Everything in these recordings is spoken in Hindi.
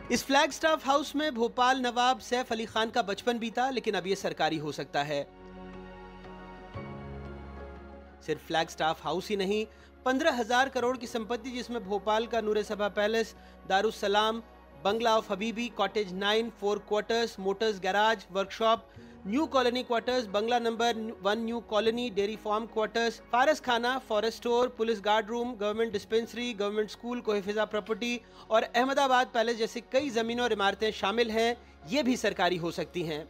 इस फ्लैग स्टाफ हाउस में भोपाल नवाब सैफ अली खान का बचपन बीता, लेकिन अब यह सरकारी हो सकता है। सिर्फ फ्लैग स्टाफ हाउस ही नहीं, 15,000 करोड़ की संपत्ति जिसमें भोपाल का Noore Sabha palace, Darussalam, bungalow of Habibi, cottage 9, 4 quarters, motors garage, workshop, new colony quarters, bungalow number 1 new colony, dairy farm quarters, Faras Khana, forest store, police guard room, government dispensary, government school, Kohefiza property और अहमदाबाद पैलेस जैसे कई जमीनों और इमारतें शामिल हैं, ये भी सरकारी हो सकती हैं।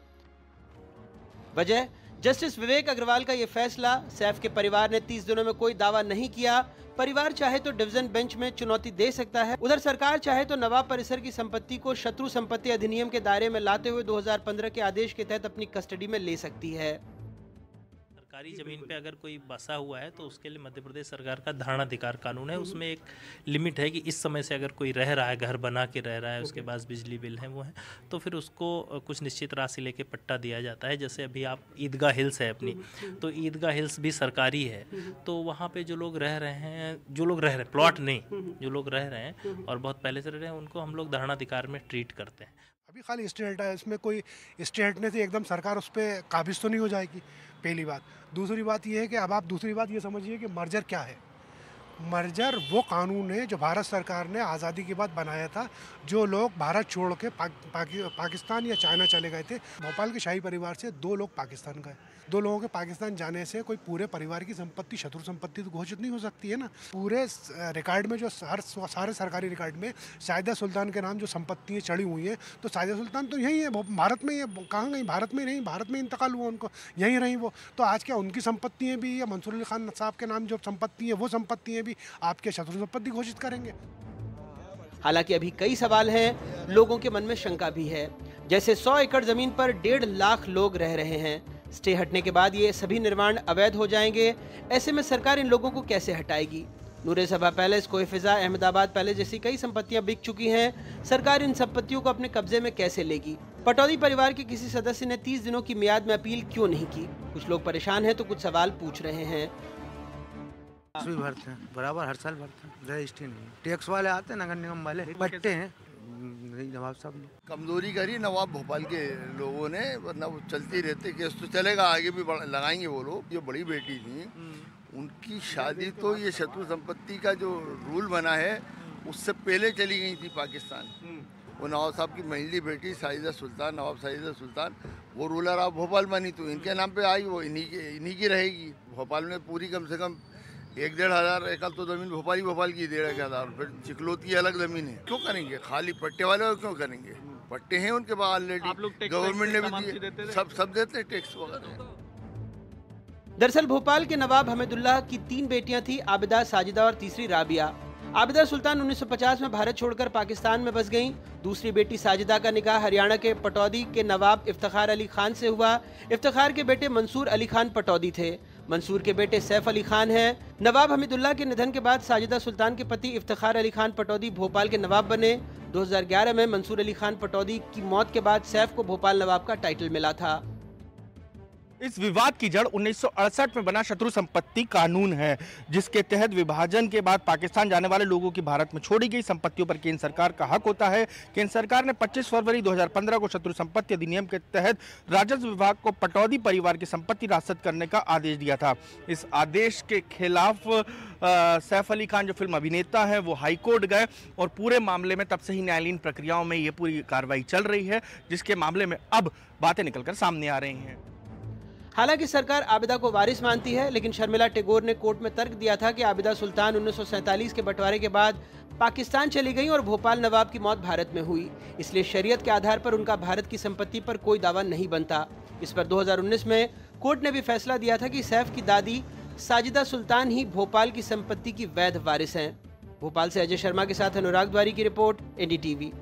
वजह, जस्टिस विवेक अग्रवाल का यह फैसला। सैफ के परिवार ने 30 दिनों में कोई दावा नहीं किया। परिवार चाहे तो डिवीजन बेंच में चुनौती दे सकता है, उधर सरकार चाहे तो नवाब परिसर की संपत्ति को शत्रु संपत्ति अधिनियम के दायरे में लाते हुए 2015 के आदेश के तहत अपनी कस्टडी में ले सकती है। सरकारी ज़मीन पे अगर कोई बसा हुआ है तो उसके लिए मध्य प्रदेश सरकार का धारणाधिकार कानून है। उसमें एक लिमिट है कि इस समय से अगर कोई रह रहा है, घर बना के रह रहा है, उसके पास बिजली बिल है वो है, तो फिर उसको कुछ निश्चित राशि लेके पट्टा दिया जाता है। जैसे अभी आप ईदगाह हिल्स है अपनी, तो ईदगाह हिल्स भी सरकारी है। तो वहाँ पर जो लोग रह रहे हैं प्लॉट नहीं, जो लोग रह रहे हैं और बहुत पहले से रह रहे हैं, उनको हम लोग धारणाधिकार में ट्रीट करते हैं। अभी खाली स्टेट है, इसमें कोई स्टेट ने से एकदम सरकार उस पर काबिज तो नहीं हो जाएगी, पहली बात। दूसरी बात ये है कि अब आप दूसरी बात ये समझिए कि मर्जर क्या है। मर्जर वो कानून है जो भारत सरकार ने आज़ादी के बाद बनाया था। जो लोग भारत छोड़ के पाकिस्तान या चाइना चले गए थे, भोपाल के शाही परिवार से 2 लोग पाकिस्तान गए। 2 लोगों के पाकिस्तान जाने से कोई पूरे परिवार की संपत्ति शत्रु संपत्ति तो घोषित नहीं हो सकती है ना। पूरे रिकॉर्ड में जो सारे सरकारी रिकॉर्ड में साहिदा सुल्तान के नाम जो संपत्तियाँ चढ़ी हुई हैं, तो साहिदा सुल्तान तो यहीं है, भारत में ही है। कहाँ गई? भारत में नहीं, भारत में इंतकाल हुआ उनको, यहीं रही वो। तो आज क्या उनकी संपत्तियाँ भी या मंसूर अली खान साहब के नाम जो संपत्ति है वो संपत्तियाँ भी आपके शत्रु संपत्ति घोषित करेंगे? हालांकि अभी कई सवाल हैं, लोगों के मन में शंका भी है। जैसे 100 एकड़ जमीन पर 1.5 लाख लोग रह रहे हैं। स्टे हटने के बाद ये सभी निर्माण अवैध हो जाएंगे। ऐसे में सरकार इन लोगों को कैसे हटाएगी? नूरे सभा पैलेस, कोहिफिजा, अहमदाबाद पैलेस जैसी कई संपत्तियां बिक चुकी हैं। सरकार इन संपत्तियों को अपने कब्जे में कैसे लेगी? पटौदी परिवार के किसी सदस्य ने 30 दिनों की मियाद में अपील क्यों नहीं की? कुछ लोग परेशान हैं तो कुछ सवाल पूछ रहे हैं। भी भरते हैं, बराबर हर साल भरते हैं। रजिस्ट्री नहीं, टैक्स वाले आते हैं, नगर निगम वाले बट्टे हैं। नवाब साहब ने कमजोरी करी नवाब भोपाल के लोगों ने, वरना वो चलती रहते केस तो चलेगा, आगे भी लगाएंगे वो लोग। जो बड़ी बेटी थी उनकी शादी तो ये शत्रु संपत्ति का जो रूल बना है उससे पहले चली गई थी पाकिस्तान। वो नवाब साहब की महिली बेटी साहिदा सुल्तान, नवाब साहिदा सुल्तान, वो रूलर ऑफ भोपाल बनी, तो इनके नाम पे आई, वो इन्हीं की रहेगी। भोपाल में पूरी कम से कम 1-1.5 हज़ार एकड़ तो जमीन भोपाल की 1.5 हज़ार। फिर चिकलोती की अलग जमीन है, क्यों करेंगे? खाली पट्टे वाले और क्यों करेंगे? पट्टे हैं उनके पास ऑलरेडी, गवर्नमेंट ने भी दिए, सब देते हैं टैक्स वगैरह। दरअसल भोपाल के नवाब हमीदुल्लाह की 3 बेटियां थी, आबिदा, साजिदा और तीसरी राबिया। आबिदा सुल्तान 1950 में भारत छोड़कर पाकिस्तान में बस गईं। दूसरी बेटी साजिदा का निकाह हरियाणा के पटौदी के नवाब इफ्तिखार अली खान से हुआ। इफ्तिखार के बेटे मंसूर अली खान पटौदी थे। मंसूर के बेटे सैफ अली खान हैं। नवाब हमीदुल्लाह के निधन के बाद साजिदा सुल्तान के पति इफ्तिखार अली खान पटौदी भोपाल के नवाब बने। 2011 में मंसूर अली खान पटौदी की मौत के बाद सैफ को भोपाल नवाब का टाइटल मिला था। इस विवाद की जड़ 1968 में बना शत्रु संपत्ति कानून है, जिसके तहत विभाजन के बाद पाकिस्तान जाने वाले लोगों की भारत में छोड़ी गई संपत्तियों पर केंद्र सरकार का हक होता है। केंद्र सरकार ने 25 फरवरी 2015 को शत्रु संपत्ति अधिनियम के तहत राजस्व विभाग को पटौदी परिवार की संपत्ति राजसात करने का आदेश दिया था। इस आदेश के खिलाफ सैफ अली खान जो फिल्म अभिनेता है वो हाईकोर्ट गए और पूरे मामले में तब से ही न्यायालयीन प्रक्रियाओं में ये पूरी कार्रवाई चल रही है, जिसके मामले में अब बातें निकलकर सामने आ रही हैं। हालांकि सरकार आबिदा को वारिस मानती है, लेकिन शर्मिला टैगोर ने कोर्ट में तर्क दिया था कि आबिदा सुल्तान 1947 के बंटवारे के बाद पाकिस्तान चली गई और भोपाल नवाब की मौत भारत में हुई, इसलिए शरीयत के आधार पर उनका भारत की संपत्ति पर कोई दावा नहीं बनता। इस पर 2019 में कोर्ट ने भी फैसला दिया था कि सैफ की दादी साजिदा सुल्तान ही भोपाल की संपत्ति की वैध वारिस हैं। भोपाल से अजय शर्मा के साथ अनुराग द्वारी की रिपोर्ट, NDTV।